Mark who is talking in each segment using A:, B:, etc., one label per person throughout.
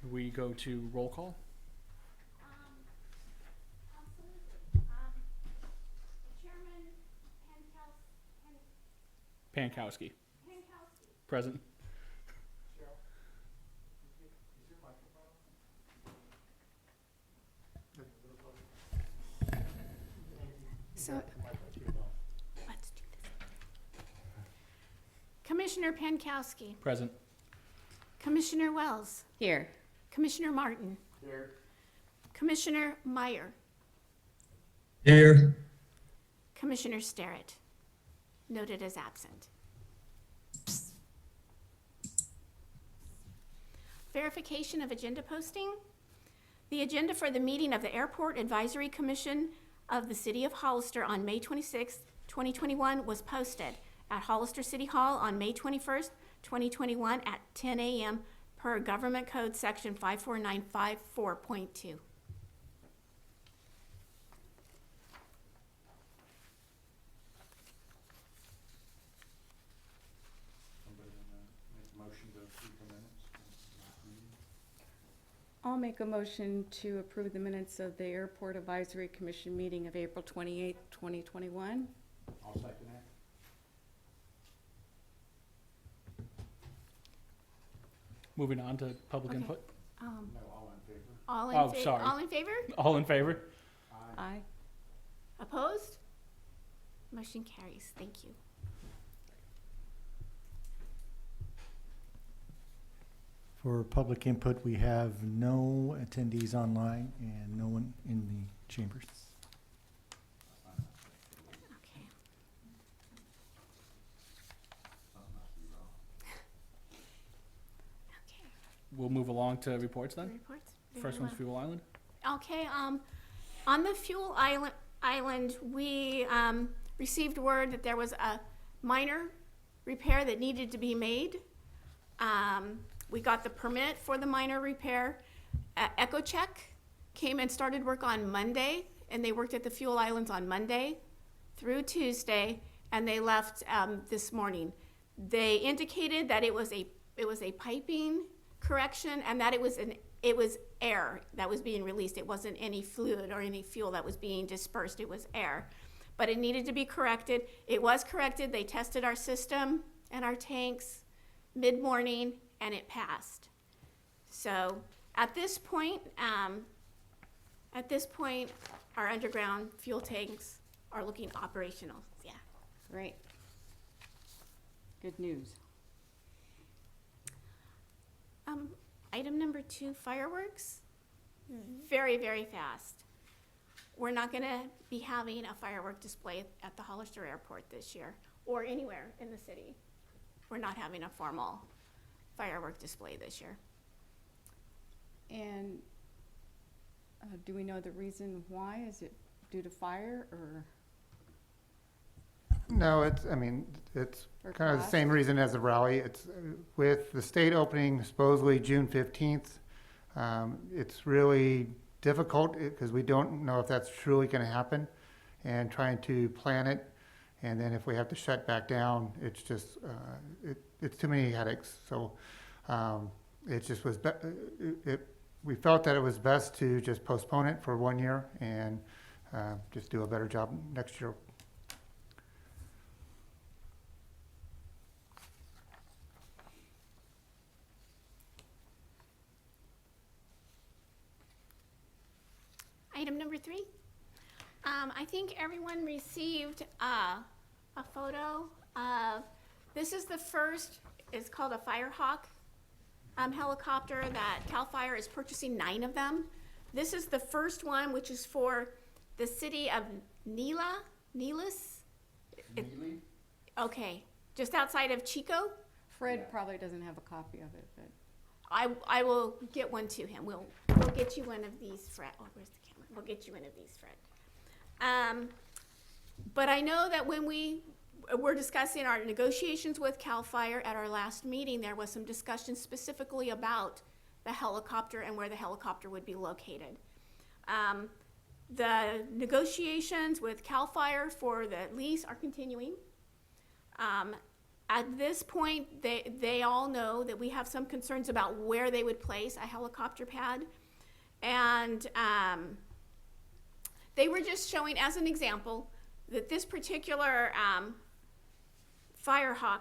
A: Could we go to roll call?
B: Absolutely. Chairman
A: Pankowski.
B: Pankowski.
A: Present.
B: So, let's do this. Commissioner Pankowski.
A: Present.
B: Commissioner Wells.
C: Here.
B: Commissioner Martin.
A: Here.
B: Commissioner Meyer.
D: Here.
B: Commissioner Sterrett. Noted as absent. Verification of agenda posting. The agenda for the meeting of the Airport Advisory Commission of the City of Hollister on May 26, 2021 was posted at Hollister City Hall on May 21st, 2021 at 10 a.m. per Government Code Section 54954.2.
A: Somebody want to make a motion to approve the minutes from last meeting?
C: I'll make a motion to approve the minutes of the Airport Advisory Commission meeting of April 28th, 2021.
A: I'll second that. Moving on to public
B: Okay.
A: input. No, all in favor?
B: All
A: sorry.
B: in favor?
A: All in favor?
C: Aye.
B: Opposed? Motion carries. Thank you.
D: For public input, we have no attendees online and no one in the chambers.
B: Okay. Okay.
A: We'll move along to reports then.
B: Reports.
A: First one's Fuel Island.
B: Okay, on the fuel island, we received word that there was a minor repair that needed to be made. We got the permit for the minor repair. EcoCheck came and started work on Monday, and they worked at the fuel islands on Monday through Tuesday, and they left this morning. They indicated that it was a piping correction, and that it was air that was being released. It wasn't any fluid or any fuel that was being dispersed. It was air. But it needed to be corrected. It was corrected. They tested our system and our tanks mid-morning, and it passed. So at this point, our underground fuel tanks are looking operational. Yeah.
C: Great. Good news.
B: Item number 2, fireworks. Very, very fast. We're not gonna be having a firework display at the Hollister Airport this year, or anywhere in the city. We're not having a formal firework display this year.
C: And do we know the reason why? Is it due to fire or
E: No, it's
C: for
E: kind of the
C: cost?
E: same reason as the rally. It's with the state opening supposedly June 15th. It's really difficult because we don't know if that's truly going to happen, and trying to plan it. And then if we have to shut back down, it's just, it's too many headaches. So it just was, we felt that it was best to just postpone it for 1 year and just do a better job next year.
B: Item number 3. I think everyone received a photo of, this is the first, it's called a Firehawk helicopter that CAL FIRE is purchasing 9 of them. This is the first one, which is for the city of Nelis? Okay, just outside of Chico.
C: Fred probably doesn't have a copy of it, but
B: I will get one to him. We'll get you one of these, Fred. Oh, where's the camera? We'll get you one of these, Fred. But I know that when we were discussing our negotiations with CAL FIRE at our last meeting, there was some discussion specifically about the helicopter and where the helicopter would be located. The negotiations with CAL FIRE for the lease are continuing. At this point, they all know that we have some concerns about where they would place a helicopter pad. And they were just showing, as an example, that this particular Firehawk,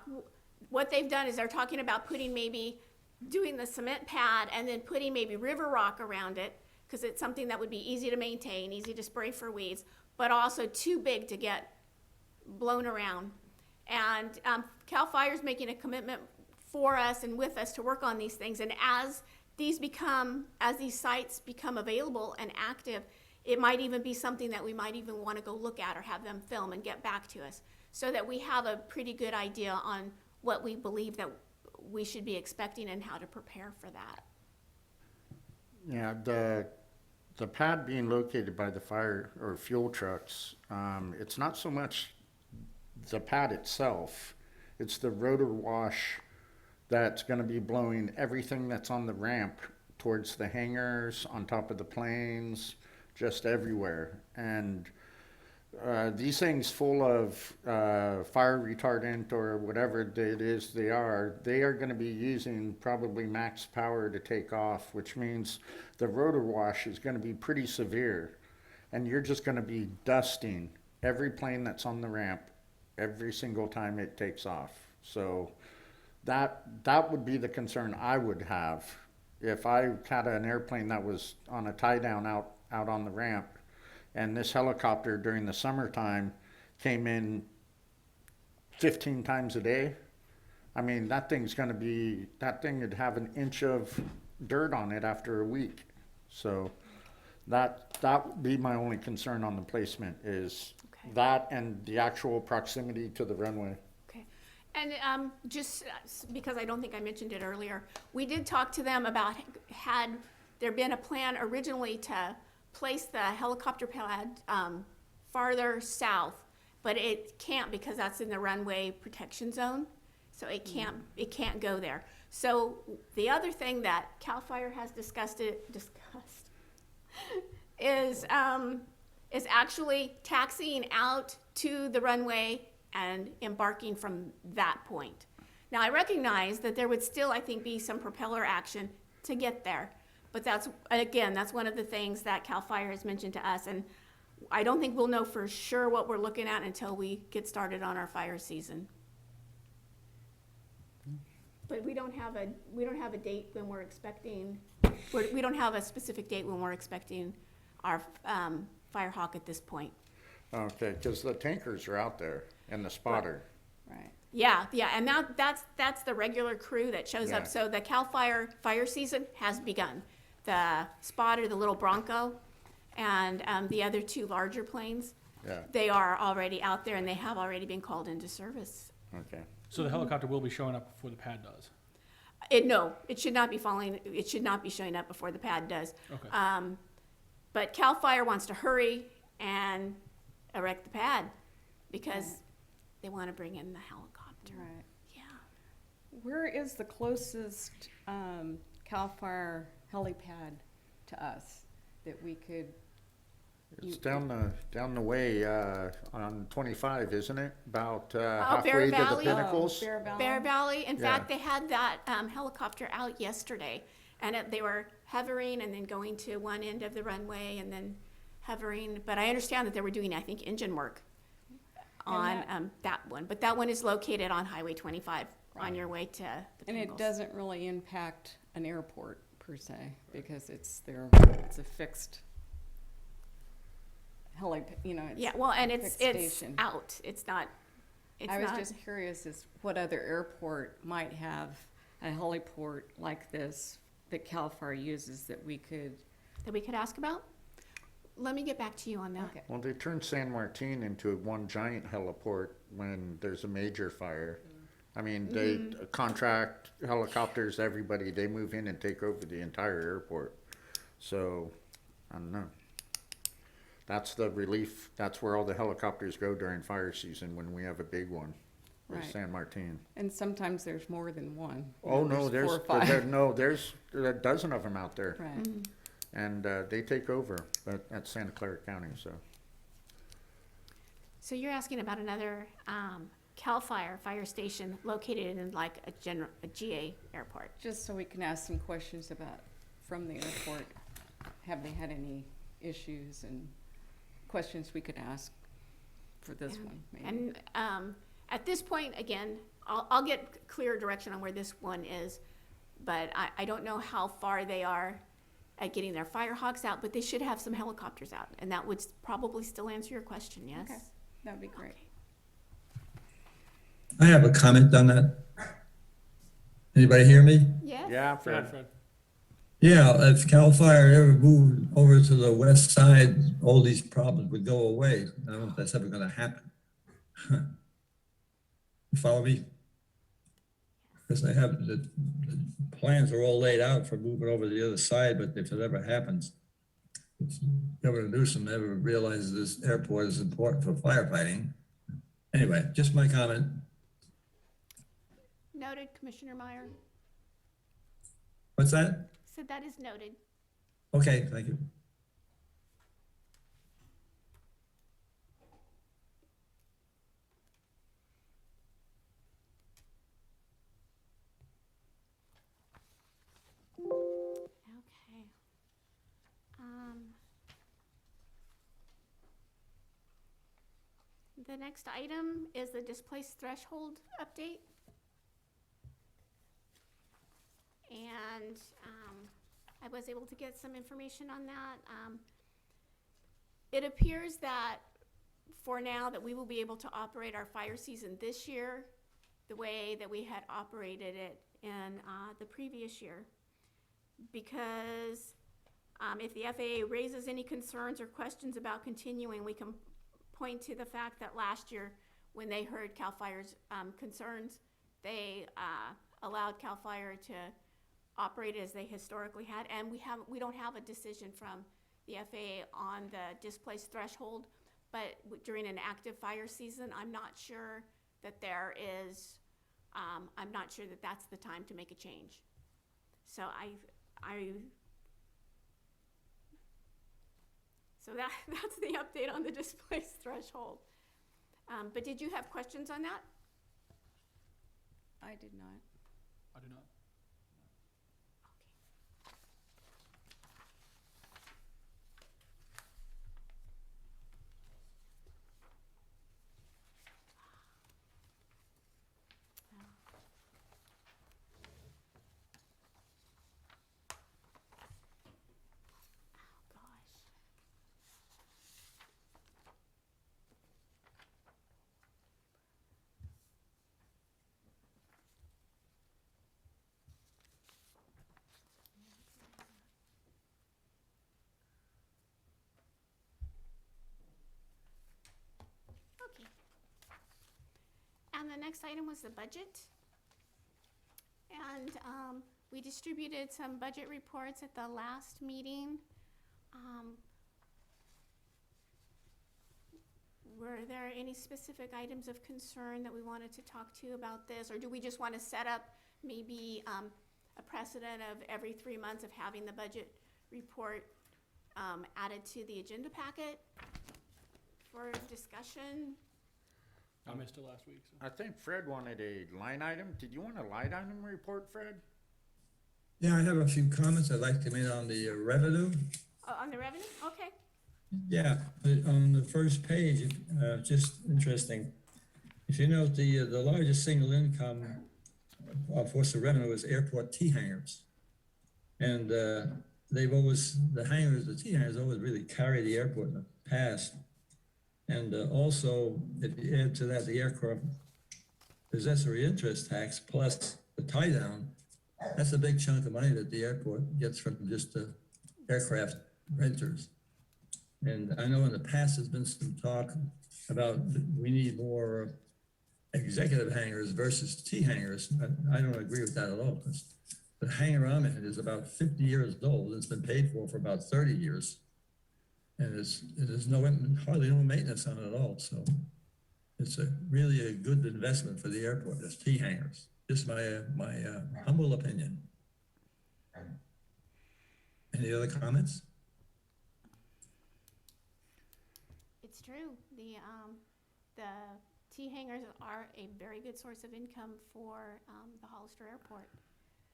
B: what they've done is they're talking about doing the cement pad and then putting maybe river rock around it, because it's something that would be easy to maintain, easy to spray for weeds, but also too big to get blown around. And CAL FIRE's making a commitment for us and with us to work on these things. And as these sites become available and active, it might even be something that we might even want to go look at or have them film and get back to us, so that we have a pretty good idea on what we believe that we should be expecting and how to prepare for that.
F: Yeah, the pad being located by the fire or fuel trucks, it's not so much the pad itself, it's the rotor wash that's going to be blowing everything that's on the ramp towards the hangars, on top of the planes, just everywhere. And these things full of fire retardant or whatever it is they are going to be using probably max power to take off, which means the rotor wash is going to be pretty severe. And you're just going to be dusting every plane that's on the ramp every single time it takes off. So that would be the concern I would have if I had an airplane that was on a tie down out on the ramp, and this helicopter during the summertime came in 15 times a day. I mean, that thing would have an inch of dirt on it after a week. So that would be my only concern on the placement is
B: Okay.
F: that and the actual proximity to the runway.
B: Okay. And just because I don't think I mentioned it earlier, we did talk to them about, had there been a plan originally to place the helicopter pad farther south, but it can't because that's in the runway protection zone, so it can't go there. So the other thing that CAL FIRE has discussed is actually taxiing out to the runway and embarking from that point. Now, I recognize that there would still, I think, be some propeller action to get there. But that's one of the things that CAL FIRE has mentioned to us, and I don't think we'll know for sure what we're looking at until we get started on our fire season. But we don't have a date when we're expecting. We don't have a specific date when we're expecting our Firehawk at this point.
F: Okay, because the tankers are out there and the spotter.
C: Right.
B: Yeah, and that's the regular crew that shows
F: Yeah.
B: up. So the CAL FIRE fire season has begun. The spotter, the little Bronco, and the other two larger planes,
F: Yeah,
B: they are already out there and they have already been called into service.
F: okay.
A: So the helicopter will be showing up before the pad does?
B: It should not be showing up before the pad does.
A: Okay.
B: But CAL FIRE wants to hurry and erect the pad because they want to bring in the helicopter.
C: Right.
B: Yeah.
C: Where is the closest CAL FIRE helipad to us that we could?
F: It's down the way on 25, isn't it? About
B: Bear
F: halfway to the
B: Valley?
F: Pinnacles.
C: Bear Valley?
B: Bear Valley. In
F: Yeah.
B: fact, they had that helicopter out yesterday, and they were hovering and then going to one end of the runway and then hovering. But I understand that they were doing, I think, engine work on that one. But that one is located on Highway 25 on your way to the
C: And it
B: Pinnacles.
C: doesn't really impact an airport per se, because it's a fixed it's
B: Yeah, well, and
C: a
B: it's
C: fixed station.
B: out. It's not.
C: I was just curious as what other airport might have a heliport like this that CAL FIRE uses that we could.
B: ask about. Let me get back to you on that.
C: Okay.
F: Well, they turned San Martin into one giant heliport when there's a major fire. I mean, they contract helicopters, everybody, they move in and take over the entire airport. So, I don't know. That's the relief, that's where all the helicopters go during fire season when we have a big one, is
C: Right.
F: San Martin.
C: And sometimes there's more than one.
F: Oh, no,
C: 4
F: there's
C: or 5.
F: there's a dozen of them out there.
C: Right.
F: And they take over at Santa Clara County, so.
B: So you're asking about another CAL FIRE fire station located in like a GA airport.
C: Just so we can ask some questions about, from the airport, have they had any issues and questions we could ask for this
B: Yeah.
C: one, maybe.
B: And at this point, again, I'll get clear direction on where this one is, but I don't know how far they are at getting their Firehawks out, but they should have some helicopters out, and that would probably still answer your question, yes?
C: Okay. That'd be great.
B: Okay.
G: I have a comment on that. Anybody hear me?
B: Yes?
F: Yeah,
A: Fred,
F: Fred.
G: Yeah, if CAL FIRE ever moved over to the west side, all these problems would go away. I don't know if that's ever gonna happen. You follow me? Because they have, the plans are all laid out for moving over to the other side, but if it ever happens, if Governor Newsom ever realizes this airport is important for firefighting. Anyway, just my comment.
B: Noted, Commissioner Meyer.
G: What's that?
B: Said that is noted.
G: Okay, thank you.
B: Okay. The next item is the displaced threshold update. And I was able to get some information on that. It appears that for now that we will be able to operate our fire season this year the way that we had operated it in the previous year. Because if the FAA raises any concerns or questions about continuing, we can point to the fact that last year when they heard CAL FIRE's concerns, they allowed CAL FIRE to operate as they historically had, and we don't have a decision from the FAA on the displaced threshold, but during an active fire season, I'm not sure that there is, I'm not sure that that's the time to make a change. So so that's the update on the displaced threshold. But did you have questions on that?
C: I did not.
A: I do not.
B: Gosh. Okay. And the next item was the budget. And we distributed some budget reports at the last meeting. Were there any specific items of concern that we wanted to talk to about this? Or do we just want to set up maybe a precedent of every 3 months of having the budget report added to the agenda packet for discussion?
A: I missed it last week, so.
F: I think Fred wanted a line item. Did you want a line item report, Fred?
G: Yeah, I have a few comments I'd like to make on the revenue.
B: Oh, on the revenue? Okay.
G: Yeah, on the first page, just interesting. If you note, the largest single income source of revenue is airport T hangars. And they've always, the T hangars always really carry the airport in the past. And also, if you add to that the aircraft possessory interest tax plus the tie down, that's a big chunk of money that the airport gets from just the aircraft renters. And I know in the past there's been some talk about we need more executive hangars versus T hangars. I don't agree with that at all, because the hangar I'm in is about 50 years old. It's been paid for about 30 years. And there's hardly no maintenance on it at all. So it's really a good investment for the airport, this T hangars. Just my humble opinion. Any other comments?
B: It's true. The T-hangars are a very good source of income for the Hollister Airport.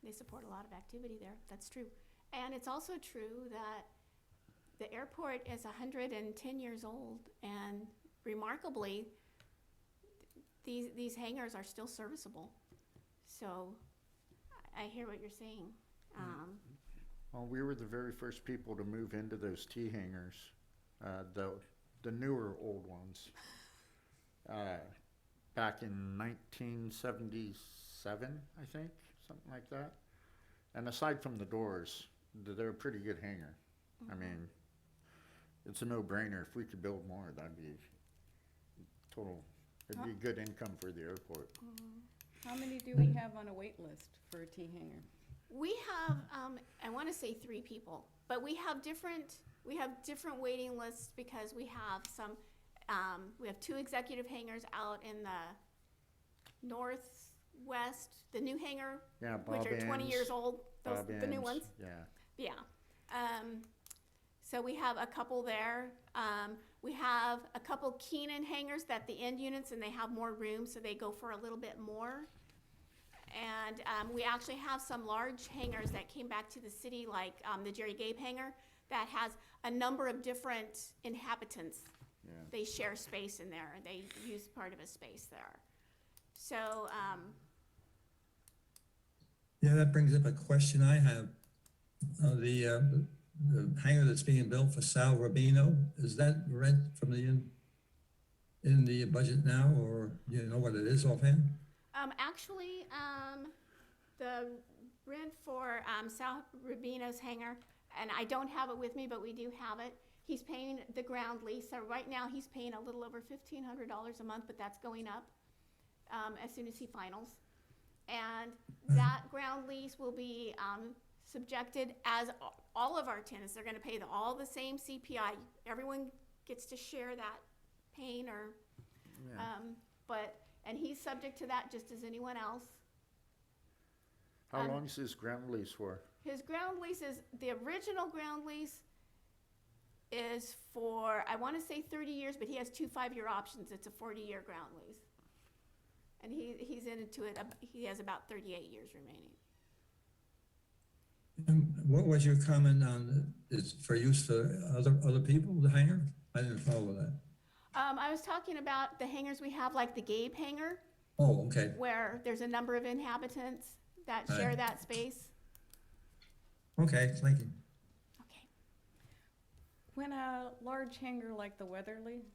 B: They support a lot of activity there, that's true. And it's also true that the airport is 110 years old, and remarkably, these hangars are still serviceable. So I hear what you're saying.
F: Well, we were the very first people to move into those T hangars, the newer old ones, back in 1977, I think, something like that. And aside from the doors, they're a pretty good hangar. I mean, it's a no-brainer. If we could build more, that'd be it'd be good income for the airport.
C: How many do we have on a wait list for a T hanger?
B: We have, I want to say 3 people, but we have different waiting lists because we have we have 2 executive hangars out in the northwest, the new hangar,
F: Yeah,
B: which are 20 years old, the new ones.
F: Yeah.
B: Yeah. So we have a couple there. We have a couple Keenan hangars that the end units, and they have more room, so they go for a little bit more. And we actually have some large hangars that came back to the city, like the Jerry Gabe hangar, that has a number of different inhabitants.
F: Yeah.
B: They share space in there, and they use part of a space there. So,
G: Yeah, that brings up a question I have. The hangar that's being built for Sal Rubino, is that rent from in the budget now, or do you know what it is offhand?
B: actually, the rent for Sal Rubino's hangar, and I don't have it with me, but we do have it. He's paying the ground lease. So right now he's paying a little over $1,500 a month, but that's going up as soon as he finals. And that ground lease will be subjected, as all of our tenants, they're going to pay all the same CPI. Everyone gets to share that pain, or
F: Yeah.
B: and he's subject to that just as anyone else.
F: How long is this ground lease for?
B: His ground lease the original ground lease is for, I want to say 30 years, but he has 2 5-year options. It's a 40-year ground lease. And he's into it, he has about 38 years remaining.
G: What was your comment on, is for use for other people, the hangar? I didn't follow that.
B: I was talking about the hangars we have, like the Gabe hangar,
G: Oh, okay.
B: where there's a number of inhabitants that
G: Right.
B: share that space.
G: Okay, thank you.
B: Okay.
C: When a large hangar like the Weatherly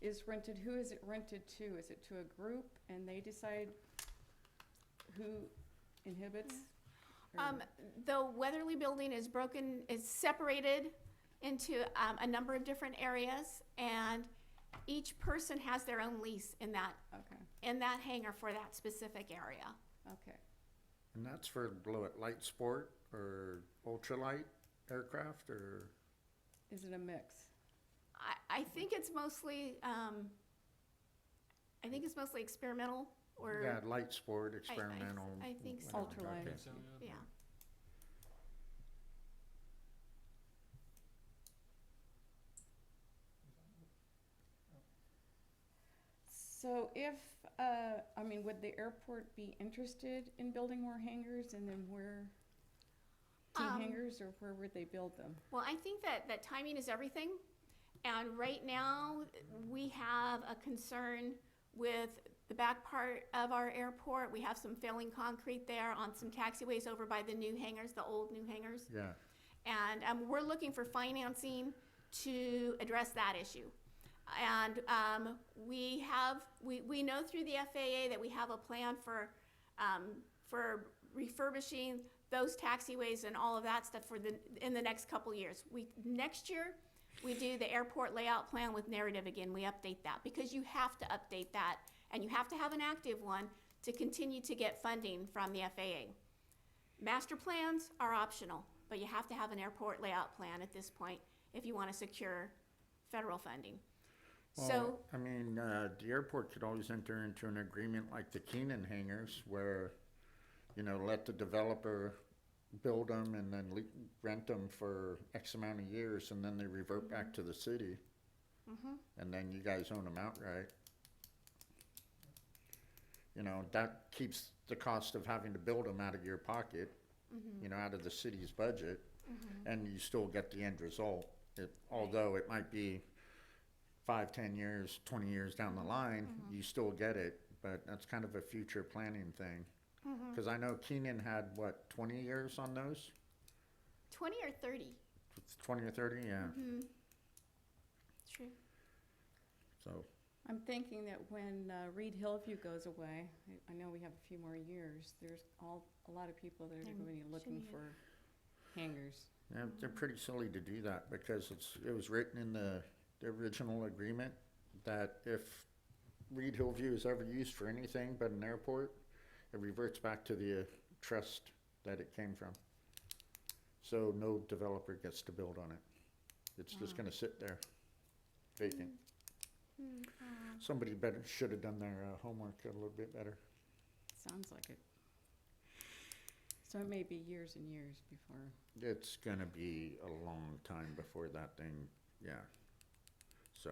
C: is rented, who is it rented to? Is it to a group and they decide who inhibits? Or-
B: The Weatherly building is separated into a number of different areas, and each person has their own lease in that hangar for that specific area.
C: Okay.
F: And that's for below it light sport or ultralight aircraft, or?
C: Is it a mix?
B: I think it's mostly experimental, or
F: Yeah, light sport, experimental.
B: I think so.
C: Ultralight.
F: Okay.
B: yeah.
C: So if, would the airport be interested in building more hangars, and then where, T hangars, or where would they build them?
B: Well, I think that timing is everything. And right now, we have a concern with the back part of our airport. We have some failing concrete there on some taxiways over by the new hangars, the old new hangars.
F: Yeah.
B: And we're looking for financing to address that issue. And we know through the FAA that we have a plan for refurbishing those taxiways and all of that stuff in the next couple years. Next year, we do the airport layout plan with narrative again. We update that because you have to update that, and you have to have an active one to continue to get funding from the FAA. Master plans are optional, but you have to have an airport layout plan at this point if you want to secure federal funding. So,
F: The airport could always enter into an agreement like the Keenan hangars where, let the developer build them and then rent them for X amount of years, and then they revert back to the city. and then you guys own them outright. You know, that keeps the cost of having to build them out of your pocket, you know, out of the city's budget, and you still get the end result. Although it might be 5, 10 years, 20 years down the line, you still get it, but that's kind of a future planning thing. Because I know Keenan had, what, 20 years on those?
B: 20 or 30.
F: 20 or 30, yeah.
B: True.
F: So,
C: I'm thinking that when Reed Hillview goes away, I know we have a few more years, there's a lot of people that are going to be looking
B: shouldn't
C: for hangars.
F: yeah, they're pretty silly to do that because it was written in the original agreement that if Reed Hillview is ever used for anything but an airport, it reverts back to the trust that it came from. So no developer gets to build on it. It's just gonna sit there vacant. Somebody should have done their homework a little bit better.
C: Sounds like it. So it may be years and years before.
F: It's gonna be a long time before that thing, yeah. So,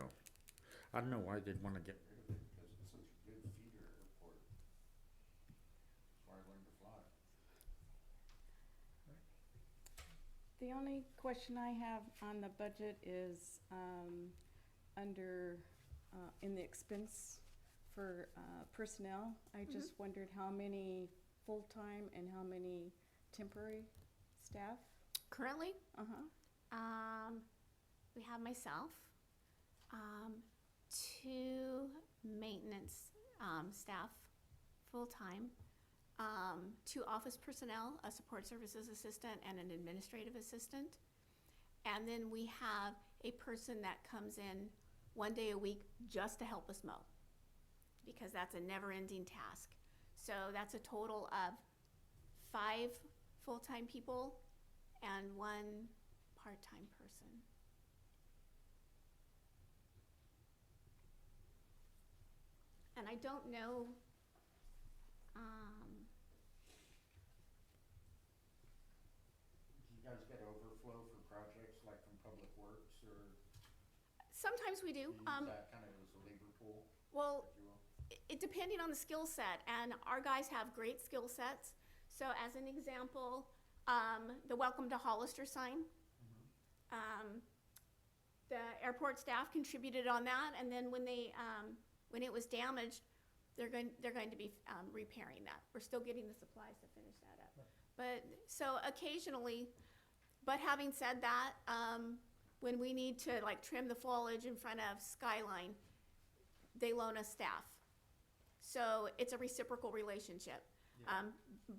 F: I don't know why they'd wanna get rid of it, because it's such a good feeder airport. That's why I learned to fly.
C: The only question I have on the budget is under, in the expense for personnel. I just wondered how many full-time and how many temporary staff?
B: Currently,
C: Uh-huh.
B: we have myself, 2 maintenance staff full-time, 2 office personnel, a support services assistant and an administrative assistant. And then we have a person that comes in 1 day a week just to help us mow, because that's a never-ending task. So that's a total of 5 full-time people and 1 part-time person. And I don't know,
F: Do you guys get overflow for projects like from Public Works, or
B: sometimes we do.
F: do you use that kind of as a labor pool,
B: Well,
F: if you will?
B: it depending on the skill set, and our guys have great skill sets. So as an example, the Welcome to Hollister sign, the airport staff contributed on that, and then when it was damaged, they're going to be repairing that. We're still getting the supplies to finish that up. But so occasionally, but having said that, when we need to like trim the foliage in front of Skyline, they loan us staff. So it's a reciprocal relationship.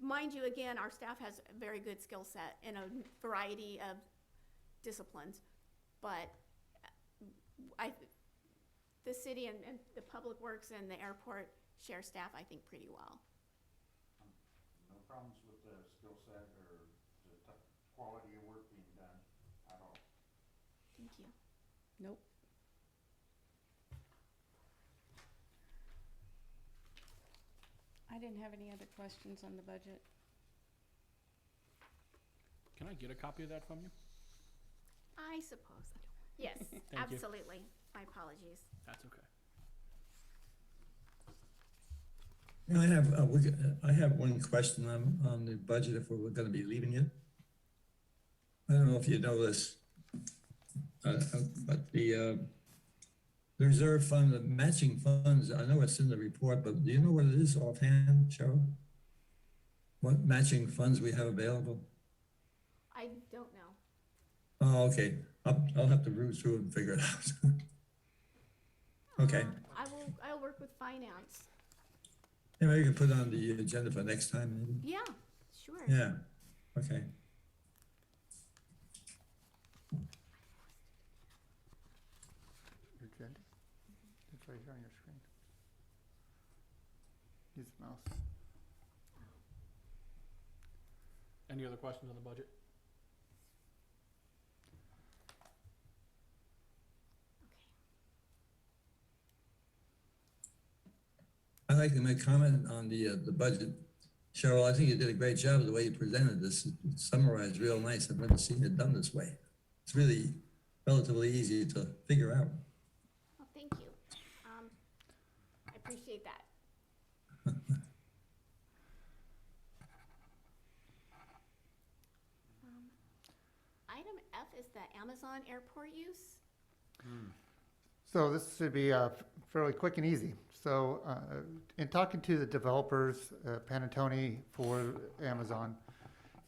B: Mind you, again, our staff has a very good skill set in a variety of disciplines, but the city and the Public Works and the airport share staff, I think, pretty well.
F: No problems with the skill set or the quality of work being done at all.
B: Thank you.
C: Nope. I didn't have any other questions on the budget.
A: Can I get a copy of that from you?
B: I suppose. Yes,
A: you.
B: absolutely. My apologies.
A: That's okay.
G: Yeah, I have one question on the budget if we're gonna be leaving it. I don't know if you know this, but the reserve fund, the matching funds, I know it's in the report, but do you know what it is offhand, Cheryl? What matching funds we have available?
B: I don't know.
G: Oh, okay, I'll have to root through and figure it out. Okay,
B: I'll work with finance.
G: maybe you can put it on the agenda for next time, maybe?
B: Yeah, sure.
G: Yeah, okay.
E: Your agenda? It's right here on your screen. Use the mouse.
A: Any other questions on the budget?
G: I'd like to make a comment on the budget. Cheryl, I think you did a great job of the way you presented this. It's summarized real nice. I've never seen it done this way. It's really relatively easy to figure out.
B: appreciate that. Item F is the Amazon airport use.
E: So this should be fairly quick and easy. So in talking to the developers, Panattoni for Amazon,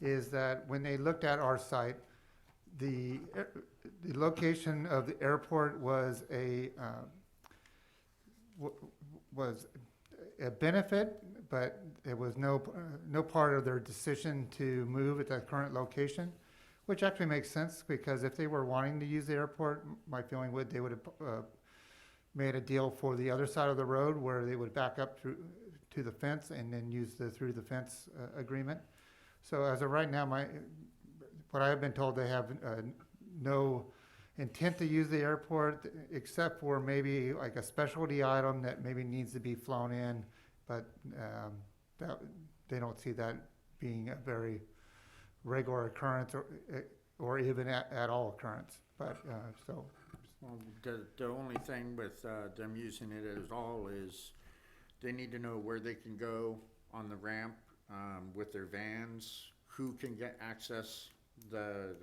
E: is that when they looked at our site, the location of the airport was was a benefit, but it was no part of their decision to move at that current location, which actually makes sense, because if they were wanting to use the airport, my feeling would they would have made a deal for the other side of the road where they would back up to the fence and then use the through the fence agreement. So as of right now, what I have been told, they have no intent to use the airport except for maybe like a specialty item that maybe needs to be flown in, but they don't see that being a very regular occurrence or even at all occurrence. But so.
F: Well, the only thing with them using it at all is they need to know where they can go on the ramp with their vans, who can get access the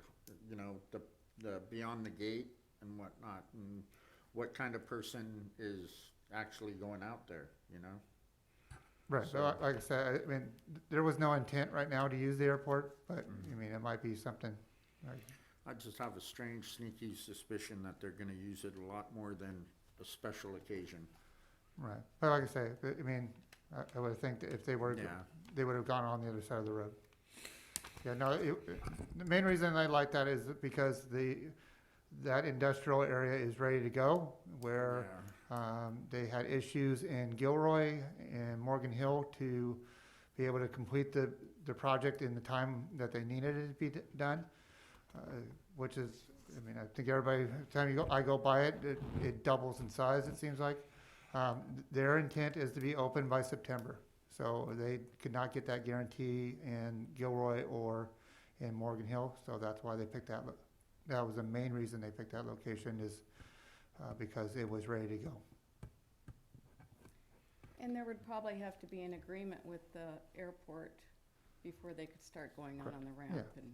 F: beyond the gate and whatnot, and what kind of person is actually going out there, you know?
E: Right, so like I said, I mean, there was no intent right now to use the airport, but I mean, it might be something.
F: I just have a strange, sneaky suspicion that they're gonna use it a lot more than a special occasion.
E: Right, but like I say, I mean, I would think that if they were,
F: Yeah.
E: they would have gone on the other side of the road. Yeah, no, the main reason I like that is because that industrial area is ready to go, where they had issues in Gilroy and Morgan Hill to be able to complete the project in the time that they needed it to be done, which is, I mean, I think everybody, every time I go by it, it doubles in size, it seems like. Their intent is to be open by September. So they could not get that guarantee in Gilroy or in Morgan Hill, so that's why they picked that. That was the main reason they picked that location, is because it was ready to go.
C: And there would probably have to be an agreement with the airport before they could start going on the ramp.
E: Yeah.
C: And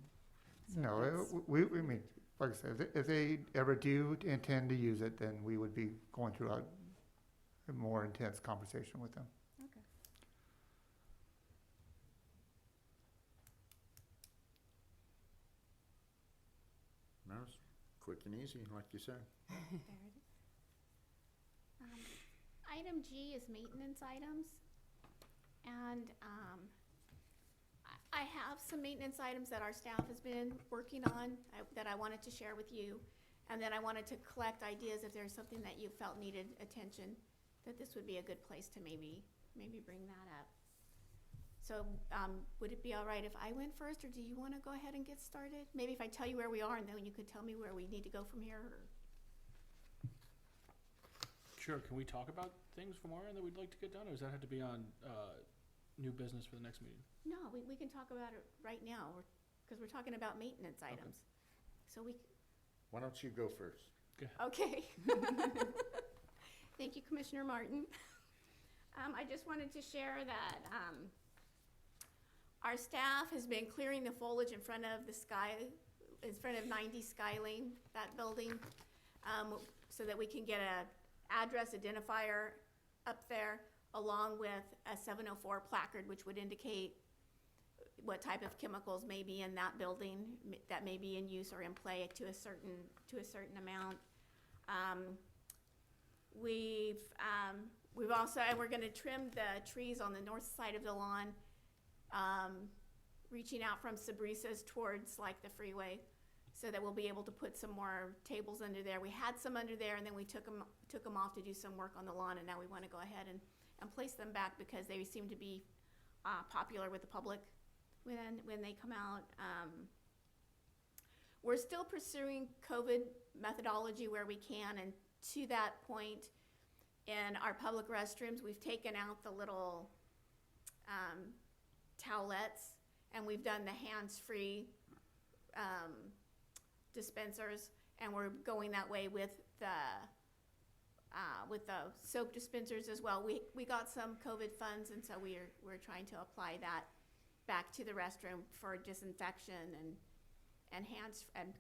C: so
E: No,
C: that's-
E: we mean, like I said, if they ever do intend to use it, then we would be going through a more intense conversation with them.
C: Okay.
F: No, it's quick and easy, like you said.
B: There it is. Item G is maintenance items. And I have some maintenance items that our staff has been working on that I wanted to share with you. And then I wanted to collect ideas if there's something that you felt needed attention, that this would be a good place to maybe bring that up. So would it be all right if I went first, or do you want to go ahead and get started? Maybe if I tell you where we are, and then you could tell me where we need to go from here, or?
H: Sure, can we talk about things from our end that we'd like to get done, or does that have to be on new business for the next meeting?
B: No, we can talk about it right now, because we're talking about maintenance items. So
F: Why don't you go first?
B: okay. Thank you, Commissioner Martin. I just wanted to share that our staff has been clearing the foliage in front of 90 Sky Lane, that building, so that we can get a address identifier up there, along with a 704 placard, which would indicate what type of chemicals may be in that building that may be in use or in play to a certain amount. We've also, and we're going to trim the trees on the north side of the lawn, reaching out from Sabrisas towards like the freeway, so that we'll be able to put some more tables under there. We had some under there, and then we took them off to do some work on the lawn, and now we want to go ahead and place them back because they seem to be popular with the public when they come out. We're still pursuing COVID methodology where we can, and to that point, in our public restrooms, we've taken out the little towelettes, and we've done the hands-free dispensers, and we're going that way with the with the soap dispensers as well. We got some COVID funds, and so we're trying to apply that back to the restroom for disinfection and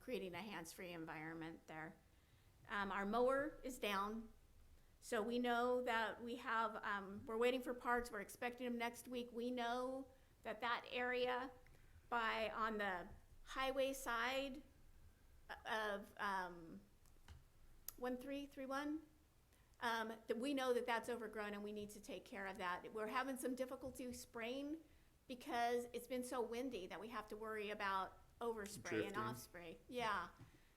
B: creating a hands-free environment there. Our mower is down, so we know that we have, we're waiting for parts. We're expecting them next week. We know that area on the highway side of 1331, that we know that that's overgrown and we need to take care of that. We're having some difficulty spraying because it's been so windy that we have to worry about overspray and
F: Drifting.
B: off spray. Yeah.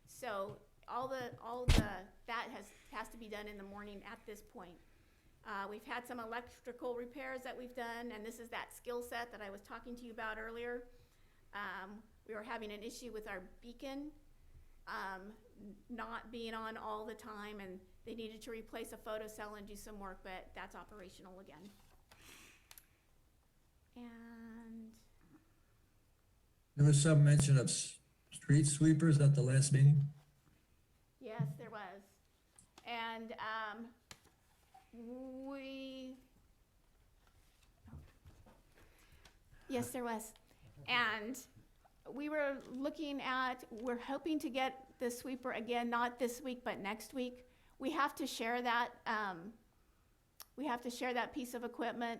B: So all that has to be done in the morning at this point. We've had some electrical repairs that we've done, and this is that skill set that I was talking to you about earlier. We were having an issue with our beacon not being on all the time, and they needed to replace a photocell and do some work, but that's operational again. And
G: There was some mention of street sweepers at the last meeting.
B: yes, there was. And yes, there was. And we're hoping to get the sweeper again, not this week, but next week. We have to share that, piece of equipment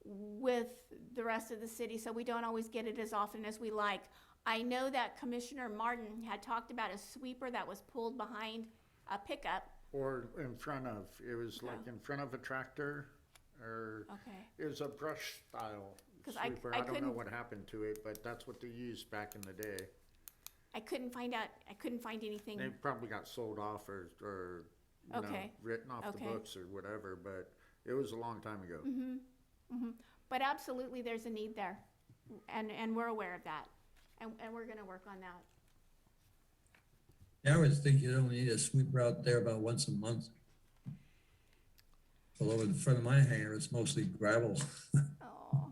B: with the rest of the city, so we don't always get it as often as we like. I know that Commissioner Martin had talked about a sweeper that was pulled behind a pickup.
F: Or in front of, it was like in front of a tractor, or
B: Okay.
F: it was a brush style
B: 'Cause I
F: sweeper. I don't know
B: couldn't-
F: what happened to it, but that's what they used back in the day.
B: I couldn't find anything.
F: They probably got sold off or you know,
B: Okay.
F: written off the
B: Okay.
F: books or whatever, but it was a long time ago.
B: But absolutely, there's a need there, and we're aware of that, and we're gonna work on that.
G: Yeah, I would think you'd only need a sweeper out there about once a month. All over the front of my hangar, it's mostly gravel.
B: Oh.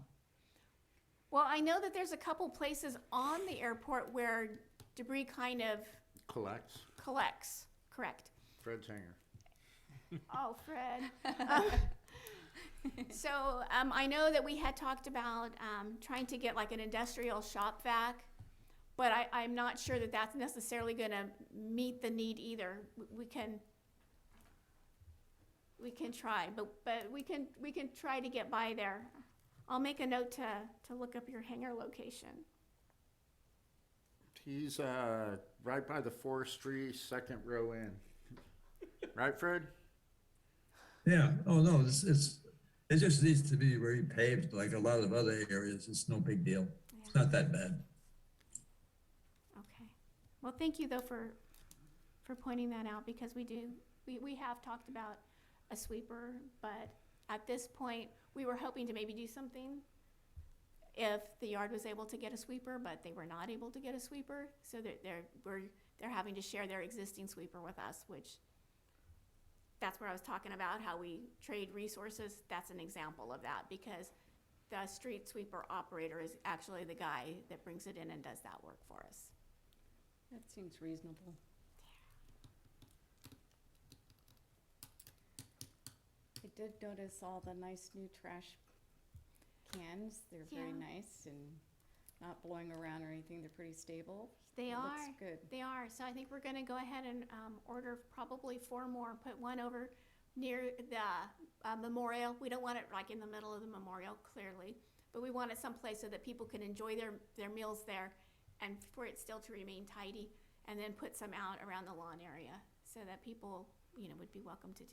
B: Well, I know that there's a couple places on the airport where debris kind of collects, correct?
F: Fred's hangar.
B: Oh, Fred. So, I know that we had talked about, trying to get like an industrial shop vac, but I'm not sure that that's necessarily gonna meet the need either. We can try, but we can try to get by there. I'll make a note to look up your hangar location.
F: He's right by the forestry, second row in. Right, Fred?
G: Yeah, oh no, it just needs to be repaved like a lot of other areas. It's no big deal. It's not that bad.
B: Okay. Well, thank you though for pointing that out, because we have talked about a sweeper, but at this point, we were hoping to maybe do something if the yard was able to get a sweeper, but they were not able to get a sweeper, so they're having to share their existing sweeper with us, which that's where I was talking about how we trade resources. That's an example of that, because the street sweeper operator is actually the guy that brings it in and does that work for us.
C: That seems reasonable. I did notice all the nice new trash cans. They're very
B: Yeah.
C: nice and not blowing around or anything. They're pretty stable.
B: They
C: It
B: are.
C: looks good.
B: They are. So I think we're going to go ahead and order probably 4 more. Put one over near the memorial. We don't want it like in the middle of the memorial, clearly, but we want it someplace so that people can enjoy their meals there, and for it still to remain tidy. And then put some out around the lawn area so that people, would be welcome to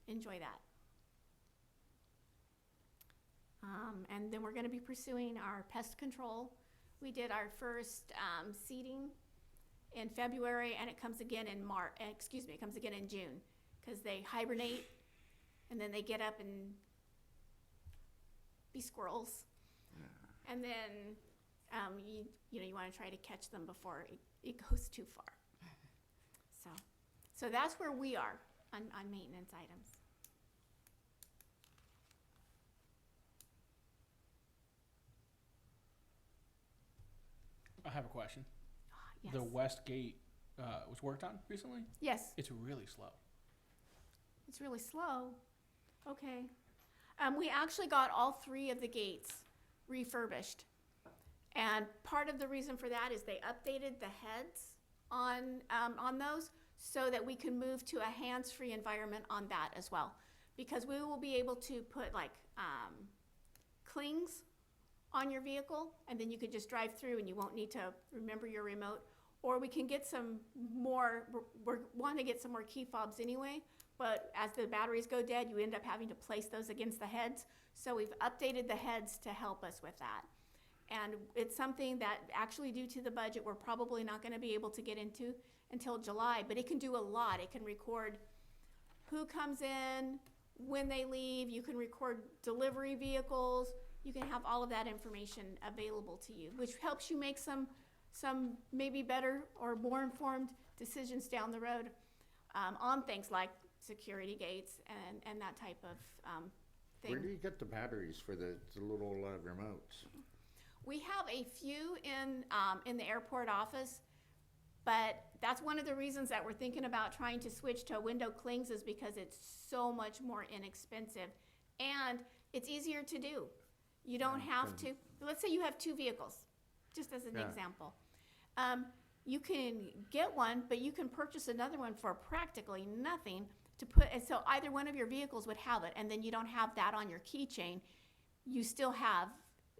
B: enjoy that. And then we're going to be pursuing our pest control. We did our first seeding in February, and it comes again in it comes again in June, because they hibernate and then they get up and be squirrels. And then you want to try to catch them before it goes too far. So that's where we are on maintenance items.
H: I have a question.
B: Yes.
H: The west gate was worked on recently?
B: Yes,
H: It's really slow.
B: it's really slow. Okay. We actually got all 3 of the gates refurbished. And part of the reason for that is they updated the heads on those so that we can move to a hands-free environment on that as well. Because we will be able to put like clings on your vehicle, and then you could just drive through and you won't need to remember your remote. Or we can get some more, we're wanting to get some more key fobs anyway, but as the batteries go dead, you end up having to place those against the heads. So we've updated the heads to help us with that. And it's something that actually, due to the budget, we're probably not gonna be able to get into until July, but it can do a lot. It can record who comes in, when they leave, you can record delivery vehicles, you can have all of that information available to you, which helps you make some maybe better or more informed decisions down the road on things like security gates and that type of thing.
F: Where do you get the batteries for the little remotes?
B: We have a few in the airport office, but that's one of the reasons that we're thinking about trying to switch to window clings, is because it's so much more inexpensive and it's easier to do. You don't have to, let's say you have 2 vehicles, just as an example. You can get one, but you can purchase another one for practically nothing to put, and so either one of your vehicles would have it, and then you don't have that on your keychain. You still have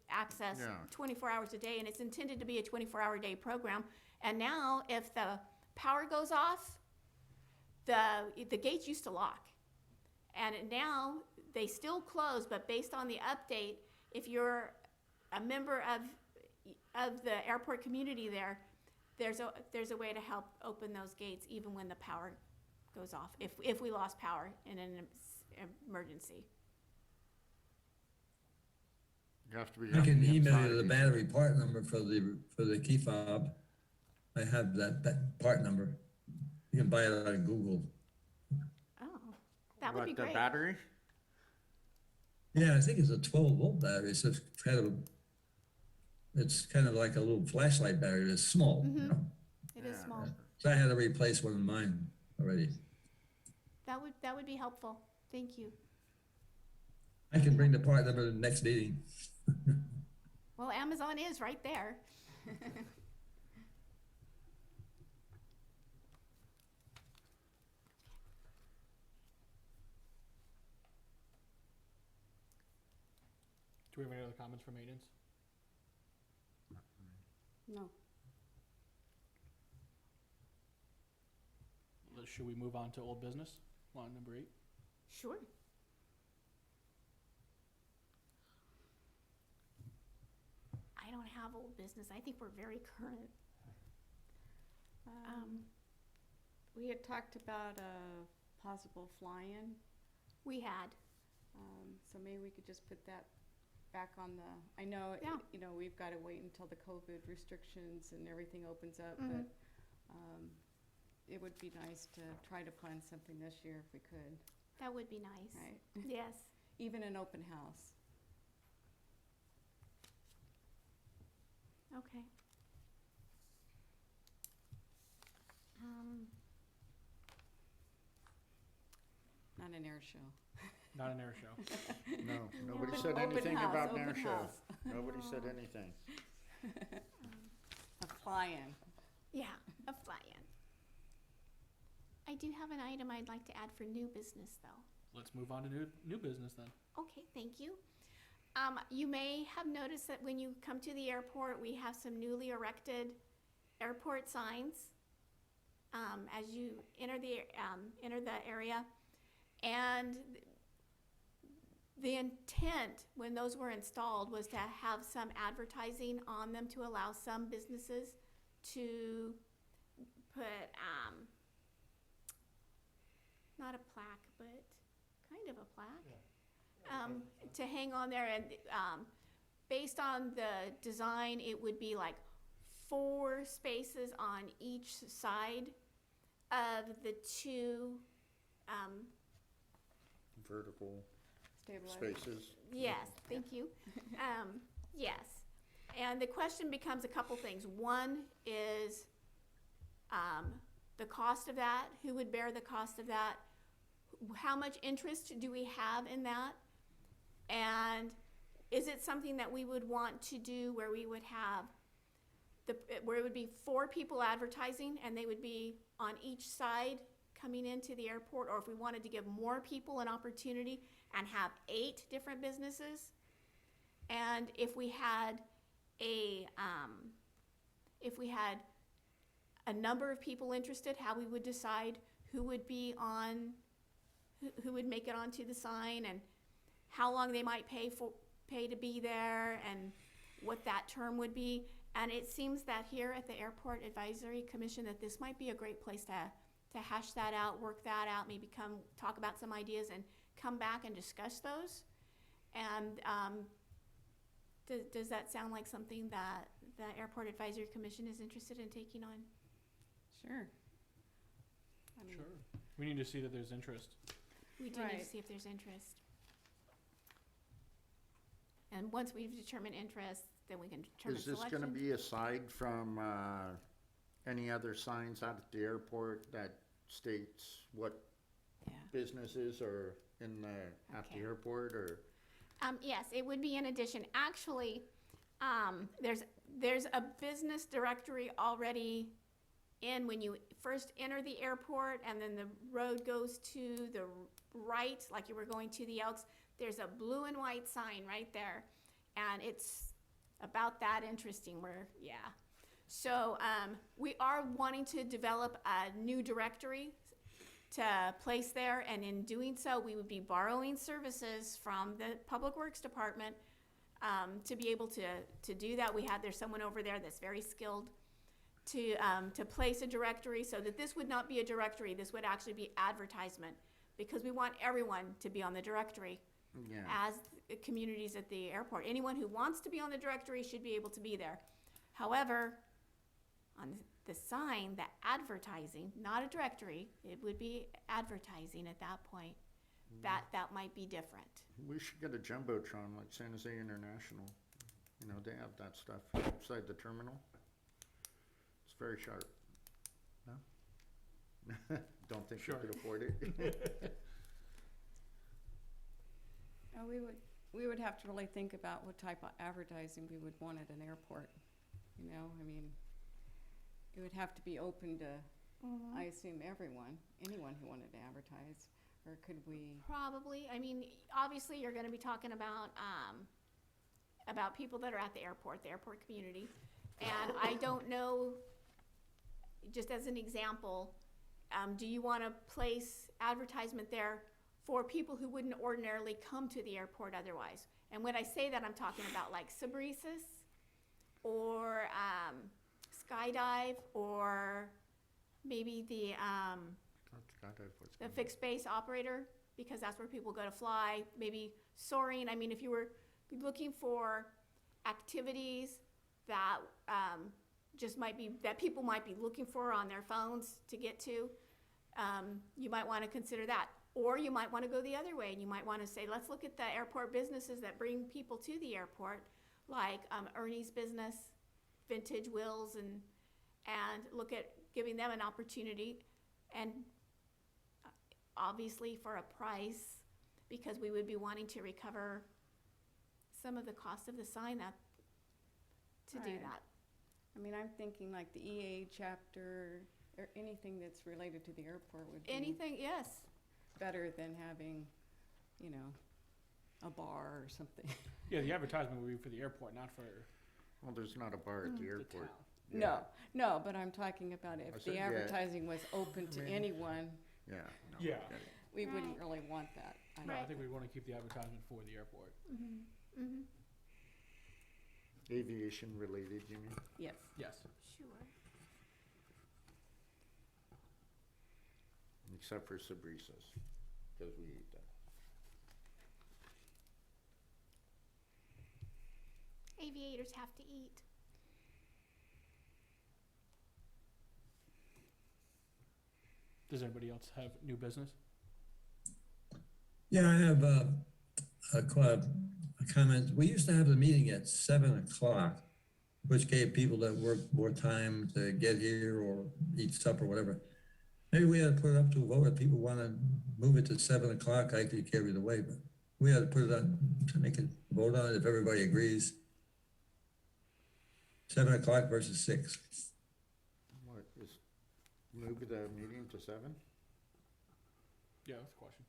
B: access 24 hours a day, and it's intended to be a 24-hour day program. And now, if the power goes off, the gates used to lock, and now they still close. But based on the update, if you're a member of the airport community there's a way to help open those gates even when the power goes off, if we lost power in an emergency.
F: You have to be.
G: I
F: on
G: can
F: the
G: email
F: inside
G: you the
F: of
G: battery part number for the key fob. I have that part number. You can buy it on Google.
B: Oh, that would be
F: What, the
B: great.
F: battery?
G: Yeah, I think it's a 12-volt battery. So it's kind of like a little flashlight battery. It's small, you know.
B: It is small.
G: So I had to replace one of mine already.
B: That would be helpful. Thank you.
G: I can bring the part number to the next meeting.
B: Well, Amazon is right there.
H: Do we have any other comments for maintenance?
C: No.
H: Should we move on to old business, line number 8?
B: Sure. I don't have old business. I think we're very current.
C: We had talked about a possible fly-in,
B: We had.
C: so maybe we could just put that back on the, I know,
B: Yeah.
C: you know, we've got to wait until the COVID restrictions and everything opens up,
B: Mhm.
C: but it would be nice to try to plan something this year if we could,
B: That would be nice.
C: right?
B: Yes.
C: Even an open house.
B: Okay.
C: Not an air show.
H: Not an air show.
F: No, nobody
B: Open-
F: said
C: open
F: anything
C: house,
F: about an air
C: open
F: show.
C: house.
F: Nobody said anything.
C: A fly-in.
B: Yeah, a fly-in. I do have an item I'd like to add for new business, though.
H: Let's move on to new business then.
B: Okay, thank you. You may have noticed that when you come to the airport, we have some newly erected airport signs as you enter the area. And the intent when those were installed was to have some advertising on them to allow some businesses to put, not a plaque, but kind of a plaque, to hang on there. And based on the design, it would be like 4 spaces on each side of the 2
F: Vertical
C: Stabilized.
F: spaces.
B: yes, thank you. Yes. And the question becomes a couple things. One is, the cost of that, who would bear the cost of that, how much interest do we have in that? And is it something that we would want to do where we would have where it would be 4 people advertising and they would be on each side coming into the airport, or if we wanted to give more people an opportunity and have 8 different businesses? And if we had a number of people interested, how we would decide who would be on, who would make it onto the sign, and how long they might pay to be there, and what that term would be. And it seems that here at the Airport Advisory Commission that this might be a great place to hash that out, work that out, maybe talk about some ideas and come back and discuss those. And does that sound like something that the Airport Advisory Commission is interested in taking on?
C: Sure. I mean,
H: Sure. We need to see that there's interest.
B: We do need to
C: Right.
B: see if there's interest. And once we've determined interest, then we can determine
F: Is this
B: selection.
F: gonna be aside from, any other signs out at the airport that states what
B: Yeah.
F: businesses are in the, at the
B: Okay.
F: airport, or?
B: Yes, it would be in addition. Actually, there's a business directory already in when you first enter the airport, and then the road goes to the right, like you were going to the Elks. There's a blue and white sign right there, and it's about that interesting. So we are wanting to develop a new directory to place there, and in doing so, we would be borrowing services from the Public Works Department to be able to do that. There's someone over there that's very skilled to place a directory, so that this would not be a directory, this would actually be advertisement, because we want everyone to be on the directory
F: Yeah,
B: as communities at the airport. Anyone who wants to be on the directory should be able to be there. However, on the sign, the advertising, not a directory, it would be advertising at that point. That might be different.
F: we should get a jumbotron like San Jose International. You know, they have that stuff outside the terminal. It's very sharp. No? Don't think you
H: Sure.
F: could afford it?
C: we would have to really think about what type of advertising we would want at an airport. You know, I mean, it would have to be open to, I assume, anyone who wanted to advertise, or could we?
B: Probably. I mean, obviously, you're going to be talking about people that are at the airport community. And I don't know, just as an example, do you want to place advertisement there for people who wouldn't ordinarily come to the airport otherwise? And when I say that, I'm talking about like Sabresis, or Skydive, or maybe the fixed base operator, because that's where people go to fly, maybe soaring. I mean, if you were looking for activities that that people might be looking for on their phones to get to, you might want to consider that. Or you might want to go the other way, and you might want to say, let's look at the airport businesses that bring people to the airport, like Ernie's business, Vintage Wheels, and look at giving them an opportunity, and obviously for a price, because we would be wanting to recover some of the cost of the sign up to do
C: Right.
B: that.
C: I mean, I'm thinking like the EA chapter, or anything that's related to the airport would be
B: Anything, yes.
C: better than having, you know, a bar or something.
H: Yeah, the advertisement would be for the airport, not for
F: Well, there's not a bar at the
H: the
F: airport.
H: town.
F: Yeah.
C: No, but I'm talking about
F: I
C: if
F: said,
C: the
F: yeah.
C: advertising was open to
H: I mean-
C: anyone,
F: Yeah. No,
H: Yeah.
F: get it.
C: we wouldn't
B: Right.
C: really want that.
H: No, I
B: Right.
H: think we want to keep the advertisement for the airport.
F: Aviation related, you mean?
C: Yes.
H: Yes.
B: Sure.
F: Except for Sabrisas, because we eat that.
B: Aviators have to eat.
H: Does anybody else have new business?
G: Yeah, I have a comment. We used to have the meeting at 7 o'clock. which gave people that work more time to get here or eat supper, whatever. Maybe we had to put it up to a vote. If people want to move it to 7 o'clock, I could carry it away, but we had to put it on to make it vote on it if everybody agrees. 7 o'clock versus 6.
F: What is, move the meeting to 7?
H: Yeah, that's a question.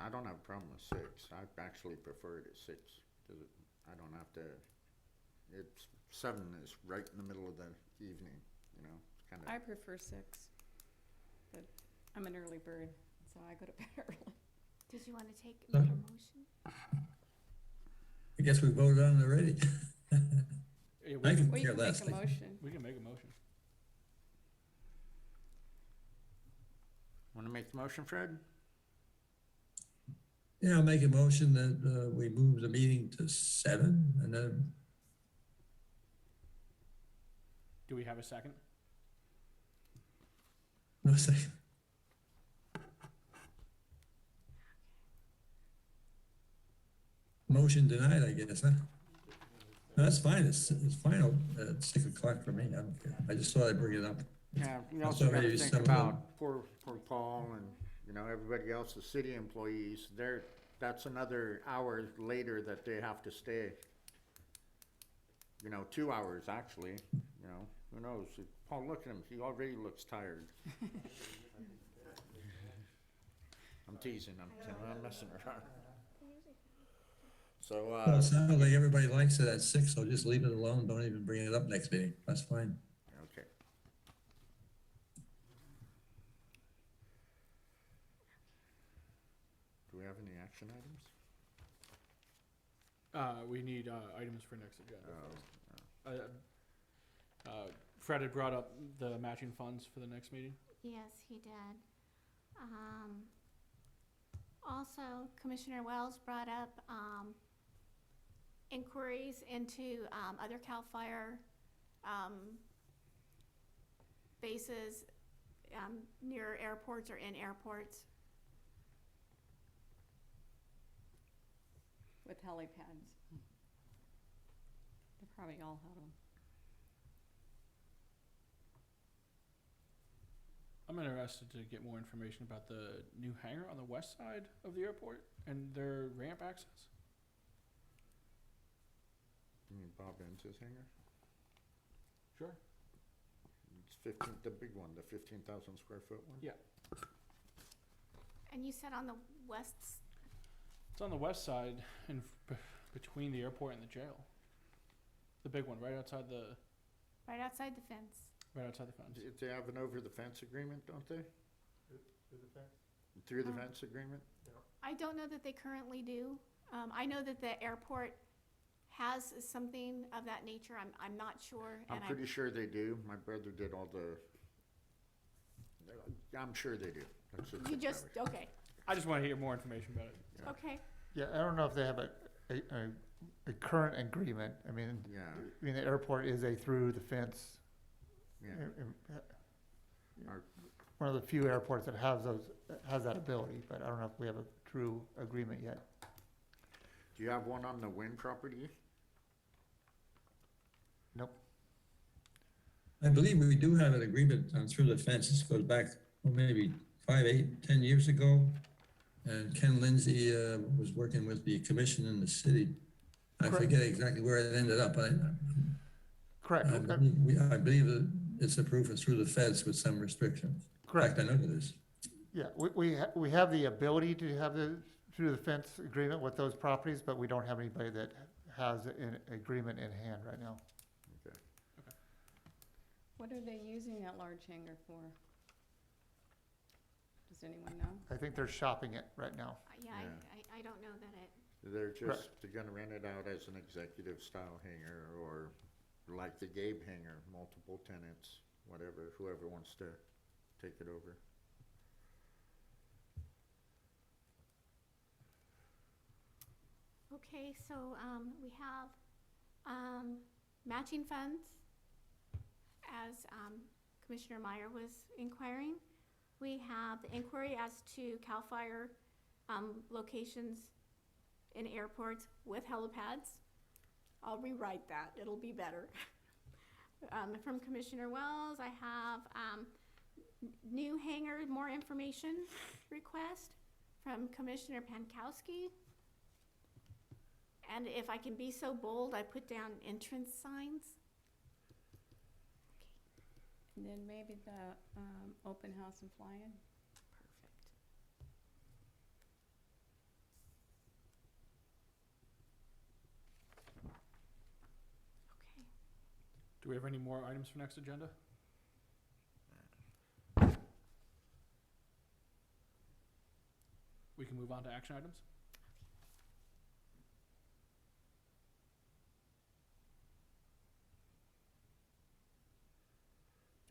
F: I don't have a problem with 6. I actually prefer it at 6, because I don't have to, it's, 7 is right in the middle of the evening, you know, it's kind
C: I
F: of,
C: prefer 6, but I'm an early bird, so I go to bed early.
B: Did you want to make a motion?
G: I guess we voted on it already.
H: Yeah,
G: I can
C: Well, you
G: care
C: can
G: less.
C: make a motion.
H: we can make a motion.
F: want to make the motion, Fred?
G: Yeah, I'll make a motion that we move the meeting to 7 and then,
H: Do we have a second?
G: no second. Motion denied, I guess, huh? No, that's fine, it's final at 6 o'clock for me, I don't care. I just thought I'd bring it up.
F: Yeah, you
G: That's
F: also gotta
G: already
F: think
G: some of them.
F: about poor Paul and, you know, everybody else, the city employees, that's another hour later that they have to stay. You know, 2 hours actually, you know, who knows? Paul, look at him, he already looks tired. I'm teasing, I'm messing around. So,
G: Well, it sounds like everybody likes it at 6, so just leave it alone, don't even bring it up next meeting, that's fine.
F: okay. Do we have any action items?
H: We need, items for next agenda.
F: Oh,
H: Fred had brought up the matching funds for the next meeting.
B: Yes, he did. Also, Commissioner Wells brought up, inquiries into, other CAL FIRE, bases, near airports or in airports.
C: With helipads. They probably all have them.
H: I'm interested to get more information about the new hangar on the west side of the airport and their ramp access.
F: You mean Bob Enns' hangar?
H: Sure.
F: It's 15, the big one, the 15,000 square foot one?
H: Yeah.
B: And you said on the west,
H: It's on the west side and between the airport and the jail. The big one, right outside the
B: right outside the fence.
H: fence.
F: They have an over the fence agreement, don't they? Through the fence agreement?
B: I don't know that they currently do. I know that the airport has something of that nature. I'm not sure.
F: I'm
B: and
F: pretty sure they do. My brother did all the, I'm sure they do. Let's just
B: You
F: put it that
B: just,
F: way.
B: okay,
H: I just want to hear more information about it.
F: Yeah.
B: okay.
E: Yeah, I don't know if they have a current agreement. I mean,
F: Yeah,
E: the airport is a through the fence.
F: yeah. Our-
E: One of the few airports that has that ability, but I don't know if we have a true agreement yet.
F: Do you have one on the Wynn property?
E: Nope.
G: I believe we do have an agreement through the fence. This goes back, well, maybe 5, 8, 10 years ago. And Ken Lindsay was working with the commission in the city. I
E: Correct.
G: forget exactly where it ended up.
E: Correct.
G: I believe that it's approved through the feds with some restrictions. In
E: Correct.
G: fact, I know it is.
E: Yeah, we have the ability to have the through the fence agreement with those properties, but we don't have anybody that has an agreement in hand right now.
F: Okay.
C: What are they using that large hangar for? Does anyone know?
E: I think they're shopping it right now.
B: Yeah,
F: Yeah.
B: I don't know that it,
F: They're gonna rent it out as an executive style hangar or like the Gabe hangar, multiple tenants, whatever, whoever wants to take it over.
B: okay, so, we have, matching funds, as, Commissioner Meyer was inquiring. We have the inquiry as to CAL FIRE, locations in airports with helipads. I'll rewrite that, it'll be better. From Commissioner Wells, I have, new hangar, more information request from Commissioner Pankowski. And if I can be so bold, I put down entrance signs.
C: And then maybe the open house and fly-in.
B: Perfect. Okay.
H: Do we have any more items for next agenda? We can move on to action items.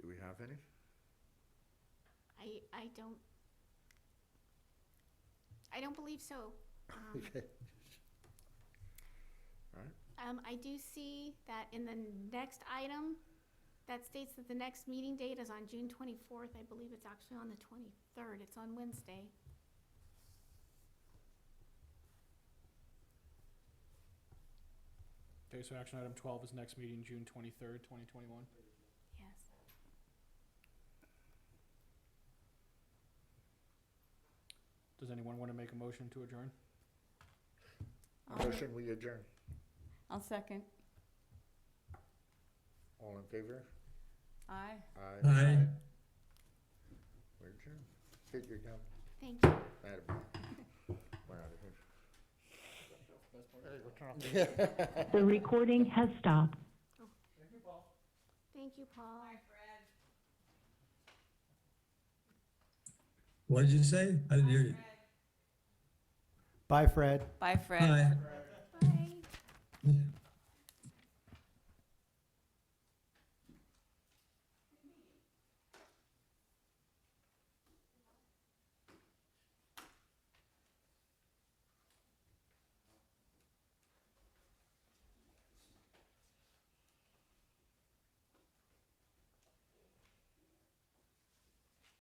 F: Do we have any?
B: I don't believe so.
F: Okay.
B: I do see that in the next item, that states that the next meeting date is on June 24th. I believe it's actually on the 23rd. It's on Wednesday.
H: Okay, so action item 12 is next meeting, June 23rd, 2021.
B: Yes.
H: Does anyone want to make a motion to adjourn?
F: Motion, we adjourn.
C: I'll second.
F: All in favor?
C: Aye.
G: Aye.
F: We're adjourned. Get your gun.
B: Thank you.
F: We're out of here.
I: The recording has stopped.
B: Thank you, Paul.
G: What did you say? I didn't hear you.
D: Bye, Fred.
C: Bye, Fred.
G: Aye.